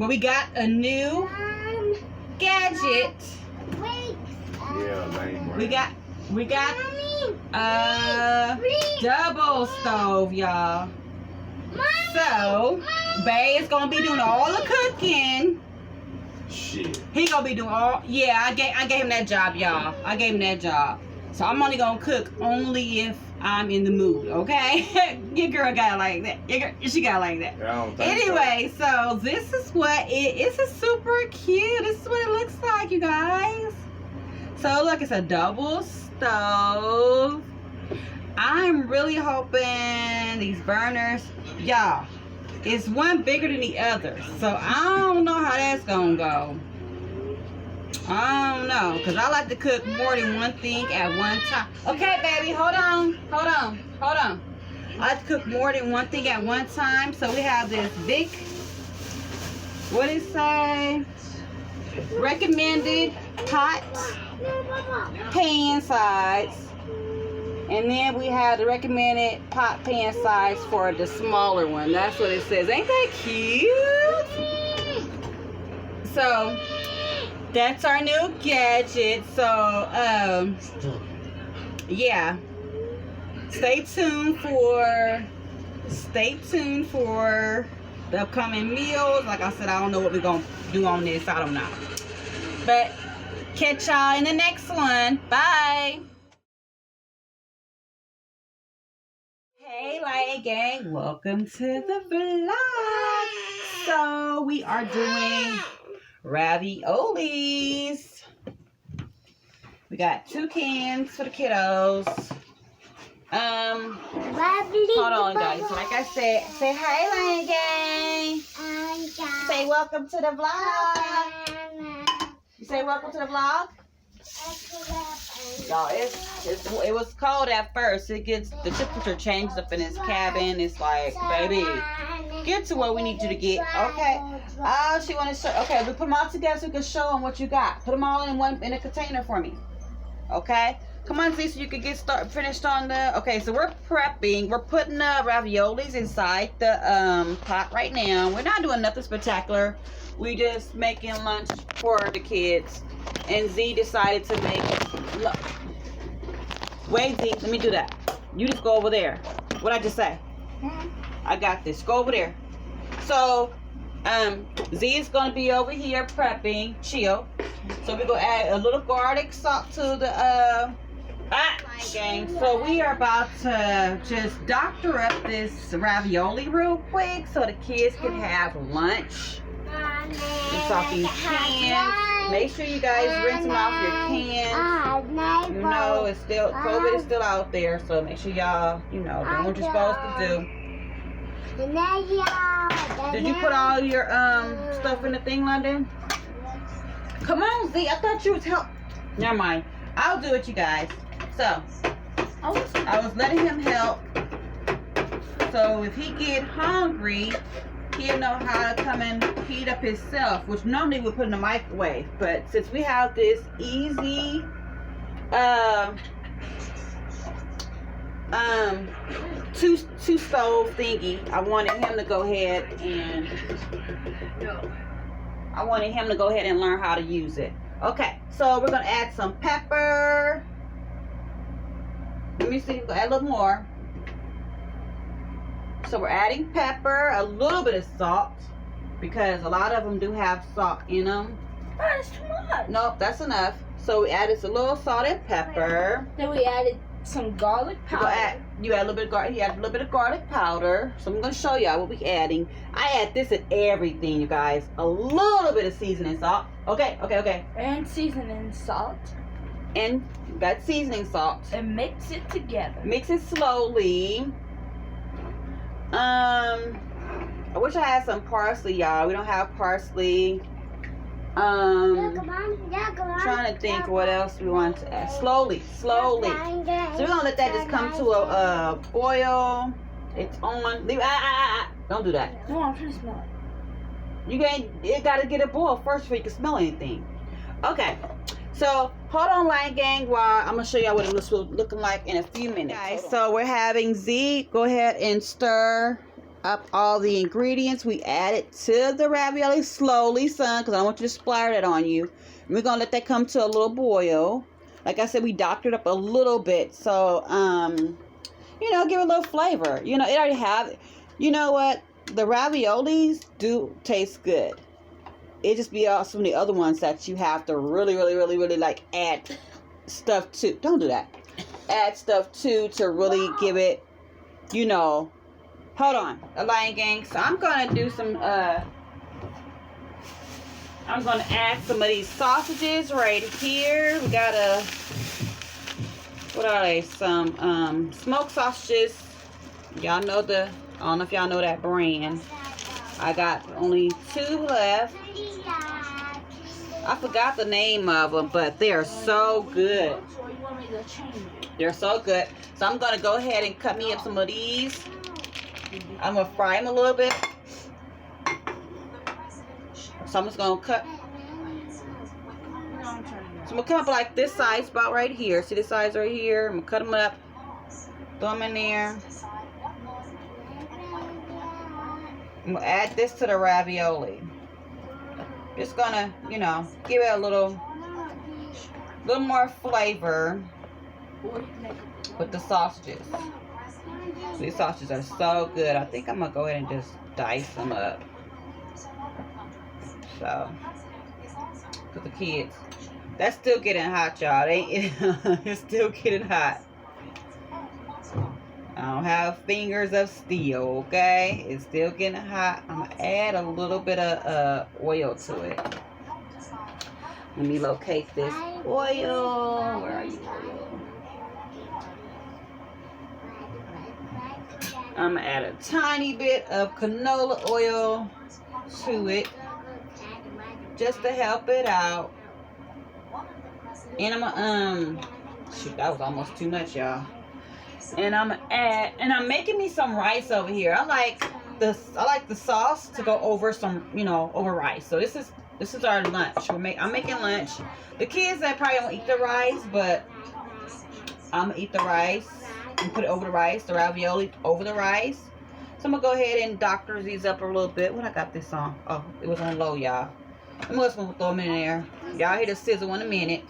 Well, we got a new gadget. We got double stove, y'all. So, Bay is gonna be doing all the cooking. Shit. He gonna be doing all. Yeah, I gave him that job, y'all. I gave him that job. So I'm only gonna cook only if I'm in the mood, okay? Your girl got it like that. She got it like that. Anyway, so this is what it's a super cute. This is what it looks like, you guys. So look, it's a double stove. I'm really hoping these burners, y'all, it's one bigger than the other. So I don't know how that's gonna go. I don't know, because I like to cook more than one thing at one time. Okay, baby, hold on. I like to cook more than one thing at one time. So we have this big, what did it say? Recommended pot pan size. And then we have the recommended pot pan size for the smaller one. That's what it says. Ain't that cute? So that's our new gadget. So yeah, stay tuned for the upcoming meals. Like I said, I don't know what we're gonna do on this. I don't know, but catch y'all in the next one. Bye. Hey Lion Gang, welcome to the vlog. So we are doing raviolis. We got 2 cans for the kiddos. Hold on, guys. So like I said, say hi, Lion Gang. Say welcome to the vlog. You say welcome to the vlog. Y'all, it was cold at first. The temperature changed up in this cabin. It's like, baby, get to where we need you to get. Okay. She want to show. Okay, we put them all together so we can show them what you got. Put them all in a container for me. Okay. Come on, Z, so you can finished on the. Okay, so we're prepping. We're putting the raviolis inside the pot right now. We're not doing nothing spectacular. We just making lunch for the kids. And Z decided to make. Look. Wait, Z, let me do that. You just go over there. What'd I just say? I got this. Go over there. So, Z is gonna be over here prepping. Chill. So we're gonna add a little garlic salt to the gang. So we are about to just doctor up this ravioli real quick so the kids can have lunch. I'm talking cans. Make sure you guys rinse them off your cans. You know, it's still COVID is still out there, so make sure y'all, doing what you're supposed to do. Did you put all your stuff in the thing, London? Come on, Z. I thought you was help. Never mind. I'll do it, you guys. So I was letting him help. So if he get hungry, he'll know how to come and heat up himself, which normally we put in the microwave. But since we have this easy two stove thingy, I wanted him to go ahead and learn how to use it. Okay, so we're gonna add some pepper. Let me see, we'll add a little more. So we're adding pepper, a little bit of salt, because a lot of them do have salt in them. That's too much. Nope, that's enough. So we added a little salt and pepper. Then we added some garlic powder. You add a little bit of garlic. He added a little bit of garlic powder. So I'm gonna show y'all what we adding. I add this in everything, you guys. A little bit of seasoning salt. Okay. And seasoning salt. And you got seasoning salt. And mix it together. Mix it slowly. I wish I had some parsley, y'all. We don't have parsley. Trying to think what else we want to add. Slowly. So we're gonna let that just come to a boil. It's on. Leave. Don't do that. No, I'm trying to smell it. It gotta get a boil first before you can smell anything. Okay. So hold on, Lion Gang, while I'm gonna show y'all what it looks looking like in a few minutes. Guys, so we're having Z go ahead and stir up all the ingredients. We add it to the ravioli slowly, son, because I don't want you to splatter that on you. And we're going to let that come to a little boil. Like I said, we doctored up a little bit. So, you know, give it a little flavor. You know, it already have, you know what? The raviolis do taste good. It just be some of the other ones that you have to really, really, really, really like add stuff to. Don't do that. Add stuff to really give it, you know. Hold on, a Lion Gang. So I'm gonna do some. I'm gonna add some of these sausages right here. We got what are they? Some smoked sausages. Y'all know I don't know if y'all know that brand. I got only 2 left. I forgot the name of them, but they're so good. They're so good. So I'm gonna go ahead and cut me up some of these. I'm gonna fry them a little bit. So I'm just gonna cut. So I'm gonna cut up like this size, about right here. See this size right here? I'm gonna cut them up. Throw them in there. I'm gonna add this to the ravioli. Just gonna, you know, give it a little more flavor with the sausages. So these sausages are so good. I think I'm gonna go ahead and just dice them up. So, for the kids, that's still getting hot, y'all. It's still getting hot. I don't have fingers of steel, okay? It's still getting hot. I'm gonna add a little bit of oil to it. Let me locate this oil. Where are you, oil? I'm gonna add a tiny bit of canola oil to it, just to help it out. And I'm gonna shoot, that was almost too much, y'all. And I'm making me some rice over here. I like the sauce to go over some, you know, over rice. So this is our lunch. I'm making lunch. The kids, they probably don't eat the rice, but I'm gonna eat the rice and put it over the rice, the ravioli over the rice. So I'm gonna go ahead and doctor these up a little bit. What I got this on? Oh, it was on low, y'all. I'm just gonna throw them in there. Y'all hear the sizzle in a minute.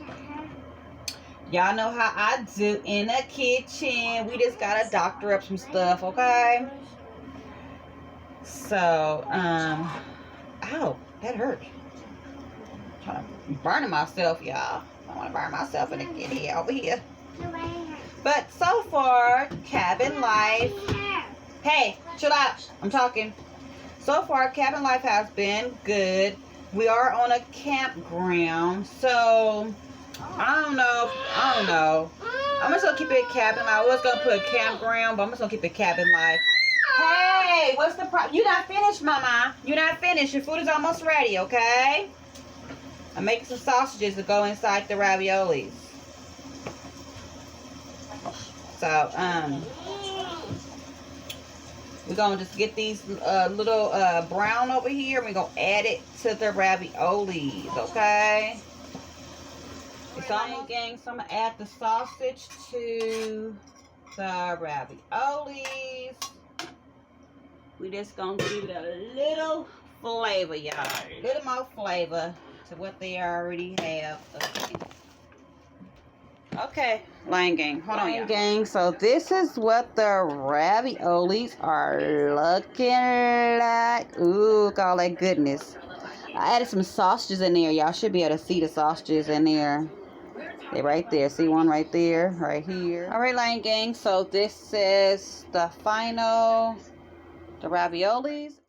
Y'all know how I do in the kitchen. We just gotta doctor up some stuff, okay? So, ow, that hurt. I'm burning myself, y'all. I want to burn myself and get here over here. But so far, cabin life. Hey, chill out. I'm talking. So far, cabin life has been good. We are on a campground, so I don't know. I'm just gonna keep it cabin life. I was gonna put a campground, but I'm just gonna keep it cabin life. Hey, what's the problem? You're not finished, Mama. You're not finished. Your food is almost ready, okay? I'm making some sausages to go inside the raviolis. So, we're gonna just get these little brown over here, and we're gonna add it to the raviolis, okay? It's almost gang, so I'm gonna add the sausage to the raviolis. We just gonna give it a little flavor, y'all. A little more flavor to what they already have. Okay, Lion Gang, hold on, y'all. Gang, so this is what the raviolis are looking like. Ooh, look at all that goodness. I added some sausages in there. Y'all should be able to see the sausages in there. They're right there. See one right there, right here. All right, Lion Gang, so this is the raviolis.